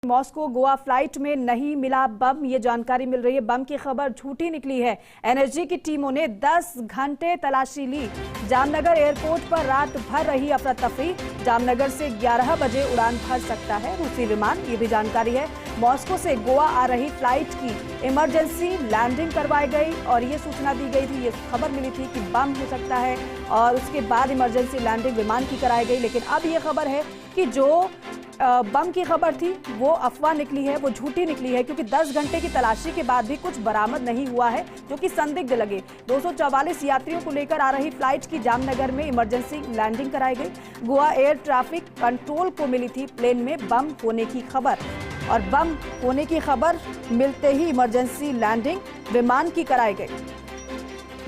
Moscow Goa flight में नहीं मिला बम, ये जानकारी मिल रही है। बम की खबर झूठी निकली है। एनएसजी की टीमों ने 10 घंटे तलाशी ली। जामनगर एयरपोर्ट पर रात भर रही अफरा तफरी। जामनगर से 11 बजे उड़ान भर सकता है रूसी विमान, ये भी जानकारी है। मॉस्को से गोवा आ रही फ्लाइट की इमरजेंसी लैंडिंग करवाई गई और ये सूचना दी गई थी, ये खबर मिली थी कि बम हो सकता है और उसके बाद इमरजेंसी लैंडिंग विमान की कराई गई। लेकिन अब ये खबर है कि जो बम की खबर थी वो अफवाह निकली है, वो झूठी निकली है, क्योंकि 10 घंटे की तलाशी के बाद भी कुछ बरामद नहीं हुआ है जो कि संदिग्ध लगे। 244 यात्रियों को लेकर आ रही फ्लाइट की जामनगर में इमरजेंसी लैंडिंग कराई गई। गोवा एयर ट्रैफिक कंट्रोल को मिली थी प्लेन में बम होने की खबर और बम होने की खबर मिलते ही इमरजेंसी लैंडिंग विमान की कराई गई।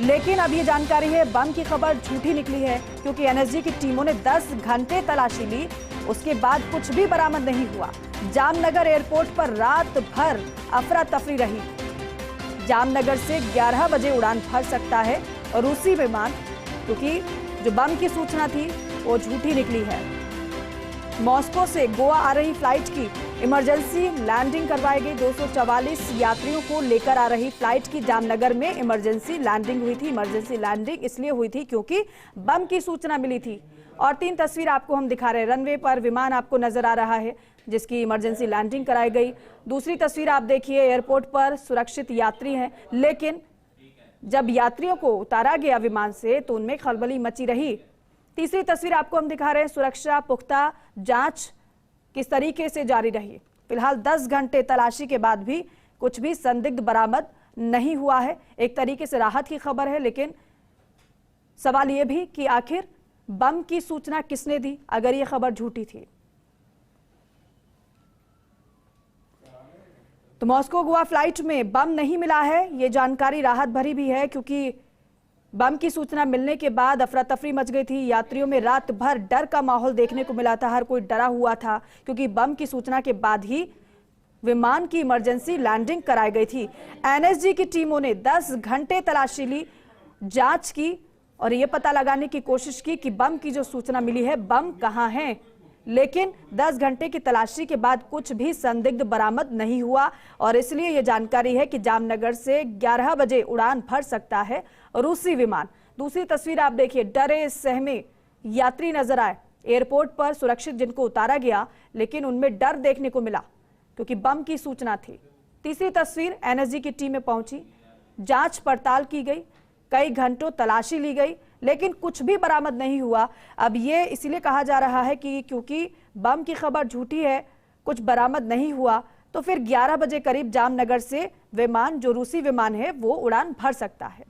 लेकिन अब ये जानकारी है बम की खबर झूठी निकली है, क्योंकि एनएसजी की टीमों ने 10 घंटे तलाशी ली, उसके बाद कुछ भी बरामद नहीं हुआ। जामनगर एयरपोर्ट पर रात भर अफरा तफरी रही। जामनगर से 11 बजे उड़ान भर सकता है और रूसी विमान, क्योंकि जो बम की सूचना थी वो झूठी निकली है। मॉस्को से गोवा आ रही फ्लाइट की इमरजेंसी लैंडिंग करवाई गई। 244 यात्रियों को लेकर आ रही फ्लाइट की जामनगर में इमरजेंसी लैंडिंग हुई थी। इमरजेंसी लैंडिंग इसलिए हुई थी क्योंकि बम की सूचना मिली थी। और 3 तस्वीर आपको हम दिखा रहे हैं। रनवे पर विमान आपको नजर आ रहा है जिसकी इमरजेंसी लैंडिंग कराई गई। दूसरी तस्वीर आप देखिए, एयरपोर्ट पर सुरक्षित यात्री हैं, लेकिन जब यात्रियों को उतारा गया विमान से तो उनमें खलबली मची रही। तीसरी तस्वीर आपको हम दिखा रहे हैं, सुरक्षा पुख्ता जांच किस तरीके से जारी रही। फिलहाल 10 घंटे तलाशी के बाद भी कुछ भी संदिग्ध बरामद नहीं हुआ है। एक तरीके से राहत की खबर है, लेकिन सवाल यह भी कि आखिर बम की सूचना किसने दी अगर यह खबर झूठी थी। तो मॉस्को गोवा फ्लाइट में बम नहीं मिला है, यह जानकारी राहत भरी भी है, क्योंकि बम की सूचना मिलने के बाद अफरा तफरी मच गई थी। यात्रियों में रात भर डर का माहौल देखने को मिला था, हर कोई डरा हुआ था, क्योंकि बम की सूचना के बाद ही विमान की इमरजेंसी लैंडिंग कराई गई थी। एनएसजी की टीमों ने 10 घंटे तलाशी ली, जांच की और ये पता लगाने की कोशिश की कि बम की जो सूचना मिली है बम कहां है। लेकिन 10 घंटे की तलाशी के बाद कुछ भी संदिग्ध बरामद नहीं हुआ और इसलिए यह जानकारी है कि जामनगर से 11 बजे उड़ान भर सकता है रूसी विमान। दूसरी तस्वीर आप देखिए, डरे सहमे यात्री नजर आए एयरपोर्ट पर, सुरक्षित जिनको उतारा गया, लेकिन उनमें डर देखने को मिला क्योंकि बम की सूचना थी। तीसरी तस्वीर, एनएसजी की टीमें पहुंची, जांच पड़ताल की गई, कई घंटों तलाशी ली गई, लेकिन कुछ भी बरामद नहीं हुआ। अब ये इसीलिए कहा जा रहा है कि क्योंकि बम की खबर झूठी है, कुछ बरामद नहीं हुआ, तो फिर 11 बजे करीब जामनगर से विमान, जो रूसी विमान है, वो उड़ान भर सकता है।